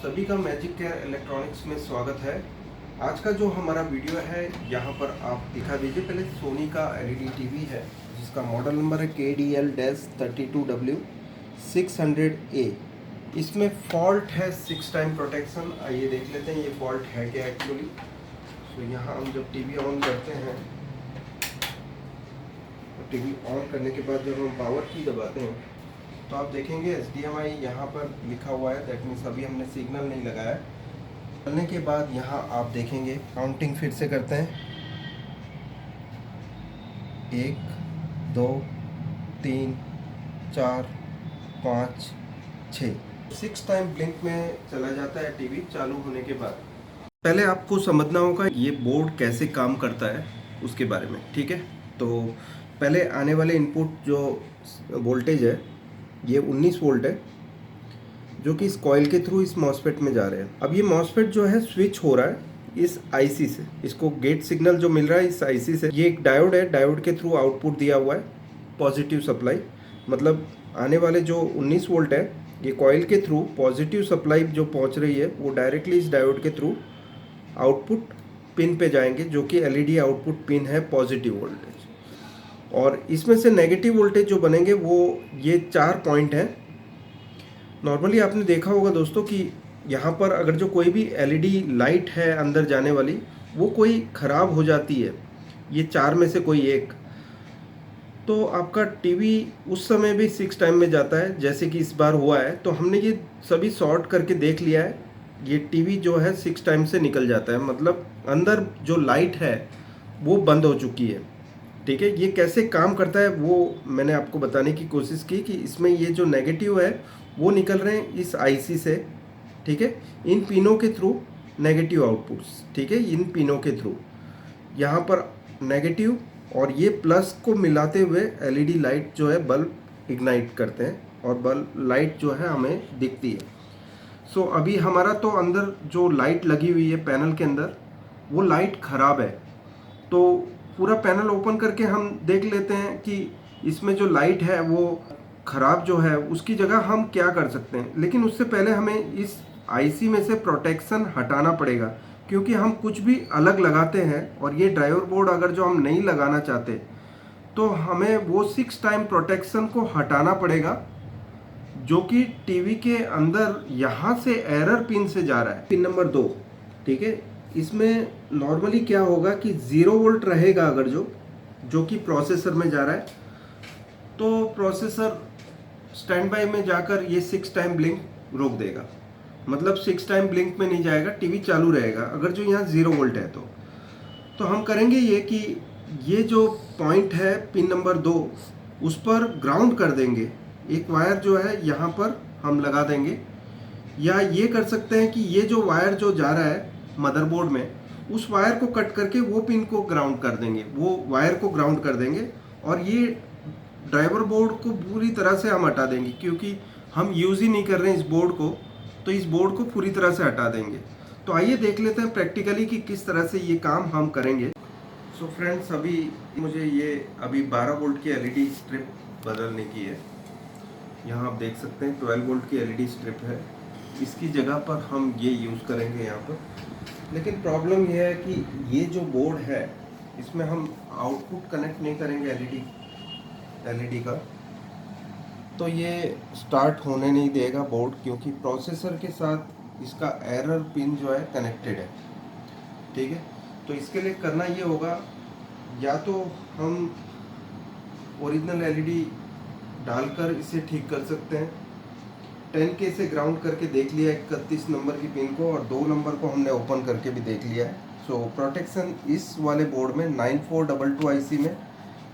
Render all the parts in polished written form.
सभी का magic care electronics में स्वागत है। आज का जो हमारा वीडियो है यहाँ पर आप दिखा दीजिए। पहले सोनी का एलईडी टीवी है जिसका मॉडल नंबर है KDL-32W600A। इसमें फॉल्ट है 6 टाइम प्रोटेक्शन। आइए देख लेते हैं ये फॉल्ट है क्या एक्चुअली। तो यहाँ हम जब टीवी ऑन करते हैं तो टीवी ऑन करने के बाद जब हम पावर की दबाते हैं तो आप देखेंगे HDMI यहाँ पर लिखा हुआ है। दैट मीन्स अभी हमने सिग्नल नहीं लगाया। चलने के बाद यहाँ आप देखेंगे काउंटिंग फिर से करते हैं 1 2 3 4 5 6 6 टाइम ब्लिंक में चला जाता है टीवी चालू होने के बाद। पहले आपको समझना होगा ये बोर्ड कैसे काम करता है उसके बारे में, ठीक है। तो पहले आने वाले इनपुट जो वोल्टेज है ये 19 वोल्ट है जो कि इस कॉइल के थ्रू इस मॉसफेट में जा रहे हैं। अब ये मॉसफेट जो है स्विच हो रहा है इस आईसी से। इसको गेट सिग्नल जो मिल रहा है इस आईसी से। ये एक डायोड है, डायोड के थ्रू आउटपुट दिया हुआ है पॉजिटिव सप्लाई। मतलब आने वाले जो 19 वोल्ट है ये कॉइल के थ्रू पॉजिटिव सप्लाई जो पहुंच रही है वो डायरेक्टली इस डायोड के थ्रू आउटपुट पिन पे जाएंगे जो कि एलईडी आउटपुट पिन है पॉजिटिव वोल्टेज। और इसमें से नेगेटिव वोल्टेज जो बनेंगे वो ये 4 पॉइंट हैं। नॉर्मली आपने देखा होगा दोस्तों कि यहाँ पर अगर जो कोई भी एलईडी लाइट है अंदर जाने वाली वो कोई ख़राब हो जाती है, ये 4 में से कोई एक, तो आपका टीवी उस समय भी 6 टाइम में जाता है जैसे कि इस बार हुआ है। तो हमने ये सभी सॉर्ट करके देख लिया है। ये टीवी जो है 6 टाइम से निकल जाता है, मतलब अंदर जो लाइट है वो बंद हो चुकी है, ठीक है। ये कैसे काम करता है वो मैंने आपको बताने की कोशिश की कि इसमें ये जो नेगेटिव है वो निकल रहे हैं इस आईसी से, ठीक है, इन पिनों के थ्रू नेगेटिव आउटपुट्स, ठीक है, इन पिनों के थ्रू यहाँ पर नेगेटिव और ये प्लस को मिलाते हुए एलईडी लाइट जो है बल्ब इग्नाइट करते हैं और बल्ब लाइट जो है हमें दिखती है। सो अभी हमारा तो अंदर जो लाइट लगी हुई है पैनल के अंदर वो लाइट ख़राब है। तो पूरा पैनल ओपन करके हम देख लेते हैं कि इसमें जो लाइट है वो ख़राब जो है उसकी जगह हम क्या कर सकते हैं। लेकिन उससे पहले हमें इस आईसी में से प्रोटेक्शन हटाना पड़ेगा क्योंकि हम कुछ भी अलग लगाते हैं और ये ड्राइवर बोर्ड अगर जो हम नहीं लगाना चाहते तो हमें वो 6 टाइम प्रोटेक्शन को हटाना पड़ेगा जो कि टीवी के अंदर यहाँ से एरर पिन से जा रहा है, पिन नंबर 2, ठीक है। इसमें नॉर्मली क्या होगा कि 0 वोल्ट रहेगा अगर जो कि प्रोसेसर में जा रहा है तो प्रोसेसर स्टैंड बाय में जाकर ये 6 टाइम ब्लिंक रोक देगा। मतलब 6 टाइम ब्लिंक में नहीं जाएगा, टीवी चालू रहेगा अगर जो यहाँ 0 वोल्ट है। तो हम करेंगे ये कि ये जो पॉइंट है पिन नंबर 2 उस पर ग्राउंड कर देंगे। एक वायर जो है यहाँ पर हम लगा देंगे, या ये कर सकते हैं कि ये जो वायर जो जा रहा है मदरबोर्ड में उस वायर को कट करके वो पिन को ग्राउंड कर देंगे, वो वायर को ग्राउंड कर देंगे और ये ड्राइवर बोर्ड को पूरी तरह से हम हटा देंगे क्योंकि हम यूज़ ही नहीं कर रहे हैं इस बोर्ड को। तो इस बोर्ड को पूरी तरह से हटा देंगे। तो आइए देख लेते हैं प्रैक्टिकली कि किस तरह से ये काम हम करेंगे। सो फ्रेंड्स, अभी मुझे ये 12 वोल्ट की एलईडी स्ट्रिप बदलने की है। यहाँ आप देख सकते हैं 12 वोल्ट की एलईडी स्ट्रिप है, इसकी जगह पर हम ये यूज़ करेंगे यहाँ पर। लेकिन प्रॉब्लम ये है कि ये जो बोर्ड है इसमें हम आउटपुट कनेक्ट नहीं करेंगे एलईडी का, तो ये स्टार्ट होने नहीं देगा बोर्ड क्योंकि प्रोसेसर के साथ इसका एरर पिन जो है कनेक्टेड है, ठीक है। तो इसके लिए करना ये होगा, या तो हम ओरिजिनल एलईडी डालकर इसे ठीक कर सकते हैं। 10K से ग्राउंड करके देख लिया 31 नंबर की पिन को और 2 नंबर को हमने ओपन करके भी देख लिया है। सो प्रोटेक्शन इस वाले बोर्ड में 9422 आईसी में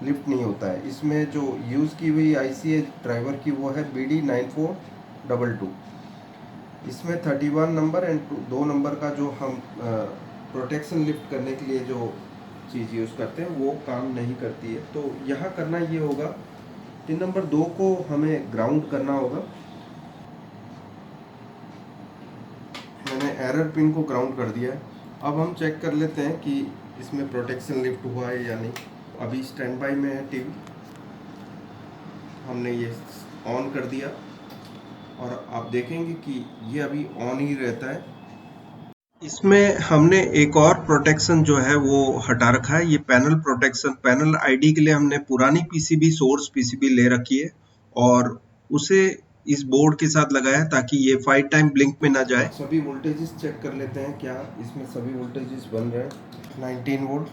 लिफ्ट नहीं होता है। इसमें जो यूज़ की हुई आईसी है ड्राइवर की वो है BD9422। इसमें 31 नंबर एंड 2 नंबर का जो हम प्रोटेक्शन लिफ्ट करने के लिए जो चीज़ यूज़ करते हैं वो काम नहीं करती है। तो यहाँ करना ये होगा, पिन नंबर 2 को हमें ग्राउंड करना होगा। मैंने एरर पिन को ग्राउंड कर दिया है। अब हम चेक कर लेते हैं कि इसमें प्रोटेक्शन लिफ्ट हुआ है या नहीं। अभी स्टैंड बाय में है टीवी, हमने ये ऑन कर दिया और आप देखेंगे कि ये अभी ऑन ही रहता है। इसमें हमने एक और प्रोटेक्शन जो है वो हटा रखा है, ये पैनल प्रोटेक्शन। पैनल आईडी के लिए हमने पुरानी पीसीबी, सोर्स पीसीबी ले रखी है और उसे इस बोर्ड के साथ लगाया है ताकि ये 5 टाइम ब्लिंक में ना जाए। सभी वोल्टेजेस चेक कर लेते हैं, क्या इसमें सभी वोल्टेजेस बन रहे हैं। 19 वोल्ट,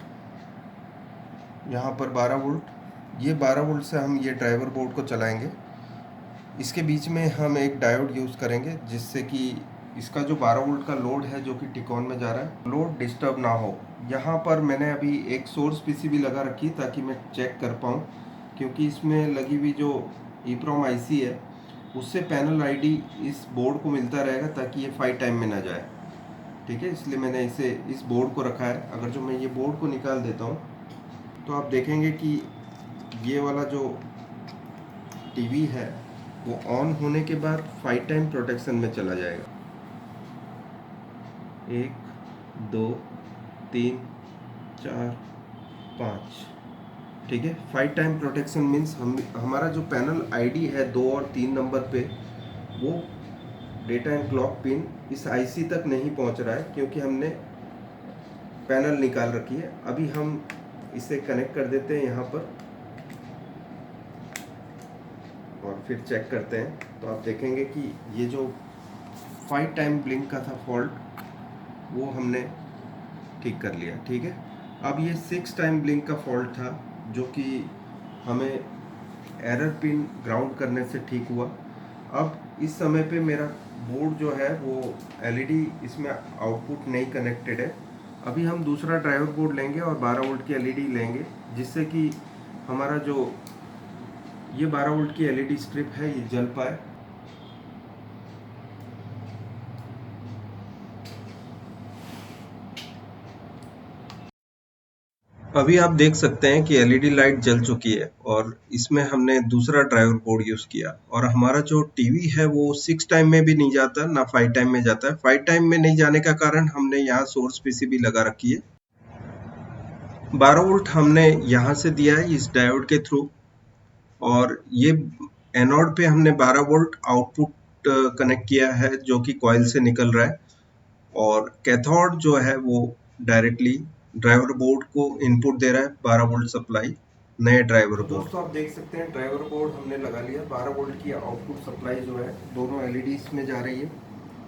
यहाँ पर 12 वोल्ट। ये 12 वोल्ट से हम ये ड्राइवर बोर्ड को चलाएंगे। इसके बीच में हम एक डायोड यूज़ करेंगे जिससे कि इसका जो 12 वोल्ट का लोड है जो कि टिकॉन में जा रहा है, लोड डिस्टर्ब ना हो। यहाँ पर मैंने अभी एक सोर्स पीसीबी लगा रखी ताकि मैं चेक कर पाऊँ, क्योंकि इसमें लगी हुई जो EEPROM आईसी है उससे पैनल आईडी इस बोर्ड को मिलता रहेगा ताकि ये 5 टाइम में ना जाए। ठीक है, इसलिए मैंने इसे इस बोर्ड को रखा है। अगर जो मैं ये बोर्ड को निकाल देता हूँ तो आप देखेंगे कि ये वाला जो टीवी है वो ऑन होने के बाद 5 टाइम प्रोटेक्शन में चला जाएगा। 1 2 3 4 5। ठीक है, 5 टाइम प्रोटेक्शन मीन्स हमारा जो पैनल आईडी है 2 और 3 नंबर पे, वो डेटा एंड क्लॉक पिन इस आईसी तक नहीं पहुंच रहा है क्योंकि हमने पैनल निकाल रखी है। अभी हम इसे कनेक्ट कर देते हैं यहाँ पर और फिर चेक करते हैं। तो आप देखेंगे कि ये जो 5 टाइम ब्लिंक का था फॉल्ट वो हमने ठीक कर लिया। ठीक है, अब ये 6 टाइम ब्लिंक का फॉल्ट था जो कि हमें एरर पिन ग्राउंड करने से ठीक हुआ। अब इस समय पे मेरा बोर्ड जो है वो एलईडी इसमें आउटपुट नहीं कनेक्टेड है। अभी हम दूसरा ड्राइवर बोर्ड लेंगे और 12 वोल्ट की एलईडी लेंगे जिससे कि हमारा जो ये 12 वोल्ट की एलईडी स्ट्रिप है ये जल पाए। अभी आप देख सकते हैं कि एलईडी लाइट जल चुकी है और इसमें हमने दूसरा ड्राइवर बोर्ड यूज किया और हमारा जो टीवी है वो 6 टाइम में भी नहीं जाता ना 5 टाइम में जाता है। 5 टाइम में नहीं जाने का कारण हमने यहाँ सोर्स पीसीबी लगा रखी है। 12 वोल्ट हमने यहाँ से दिया है इस डायोड के थ्रू और ये एनोड पे हमने 12 वोल्ट आउटपुट कनेक्ट किया है जो कि कॉइल से निकल रहा है और कैथोड जो है वो डायरेक्टली ड्राइवर बोर्ड को इनपुट दे रहा है 12 वोल्ट सप्लाई नए ड्राइवर बोर्ड। दोस्तों आप देख सकते हैं ड्राइवर बोर्ड हमने लगा लिया। 12 वोल्ट की आउटपुट सप्लाई जो है दोनों एलईडीज में जा रही है।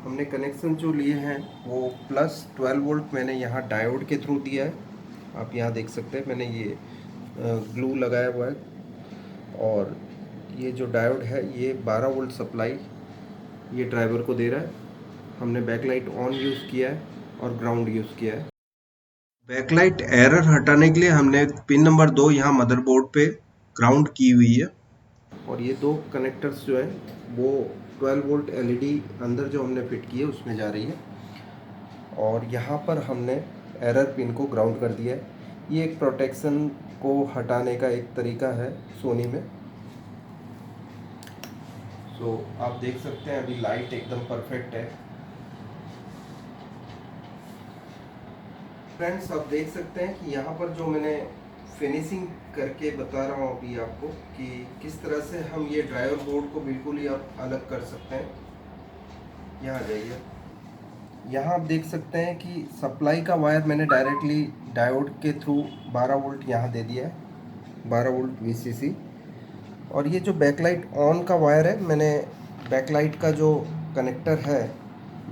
हमने कनेक्शन जो लिए हैं वो प्लस 12 वोल्ट मैंने यहाँ डायोड के थ्रू दिया है। आप यहाँ देख सकते हैं मैंने ये ग्लू लगाया हुआ है और ये जो डायोड है ये 12 वोल्ट सप्लाई ये ड्राइवर को दे रहा है। हमने बैकलाइट ऑन यूज़ किया है और ग्राउंड यूज़ किया है। बैकलाइट एरर हटाने के लिए हमने पिन नंबर 2 यहाँ मदरबोर्ड पे ग्राउंड की हुई है और ये दो कनेक्टर्स जो है वो 12 वोल्ट एलईडी अंदर जो हमने फिट की है उसमें जा रही है और यहाँ पर हमने एरर पिन को ग्राउंड कर दिया है। ये एक प्रोटेक्शन को हटाने का एक तरीका है सोनी में। सो आप देख सकते हैं अभी लाइट एकदम परफेक्ट है। फ्रेंड्स आप देख सकते हैं कि यहाँ पर जो मैंने फिनिशिंग करके बता रहा हूँ अभी आपको कि किस तरह से हम ये ड्राइवर बोर्ड को बिल्कुल ही आप अलग कर सकते हैं। यहाँ जाइए, यहाँ आप देख सकते हैं कि सप्लाई का वायर मैंने डायरेक्टली डायोड के थ्रू 12 वोल्ट यहाँ दे दिया है, 12 वोल्ट VCC। और ये जो बैकलाइट ऑन का वायर है मैंने बैकलाइट का जो कनेक्टर है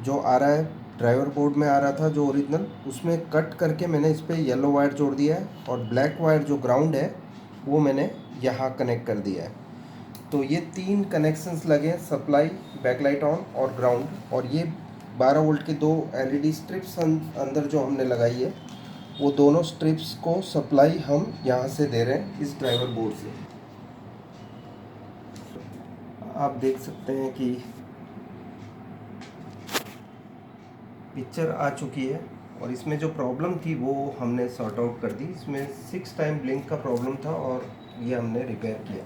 जो आ रहा है ड्राइवर बोर्ड में आ रहा था जो ओरिजिनल, उसमें कट करके मैंने इस पर येलो वायर जोड़ दिया है और ब्लैक वायर जो ग्राउंड है वो मैंने यहाँ कनेक्ट कर दिया है। तो ये 3 कनेक्शंस लगे हैं, सप्लाई, बैकलाइट ऑन और ग्राउंड। और ये 12 वोल्ट के 2 LED स्ट्रिप्स अंदर जो हमने लगाई है वो दोनों स्ट्रिप्स को सप्लाई हम यहाँ से दे रहे हैं इस ड्राइवर बोर्ड से। आप देख सकते हैं कि पिक्चर आ चुकी है और इसमें जो प्रॉब्लम थी वो हमने सॉर्ट आउट कर दी। इसमें 6 टाइम ब्लिंक का प्रॉब्लम था और ये हमने रिपेयर किया।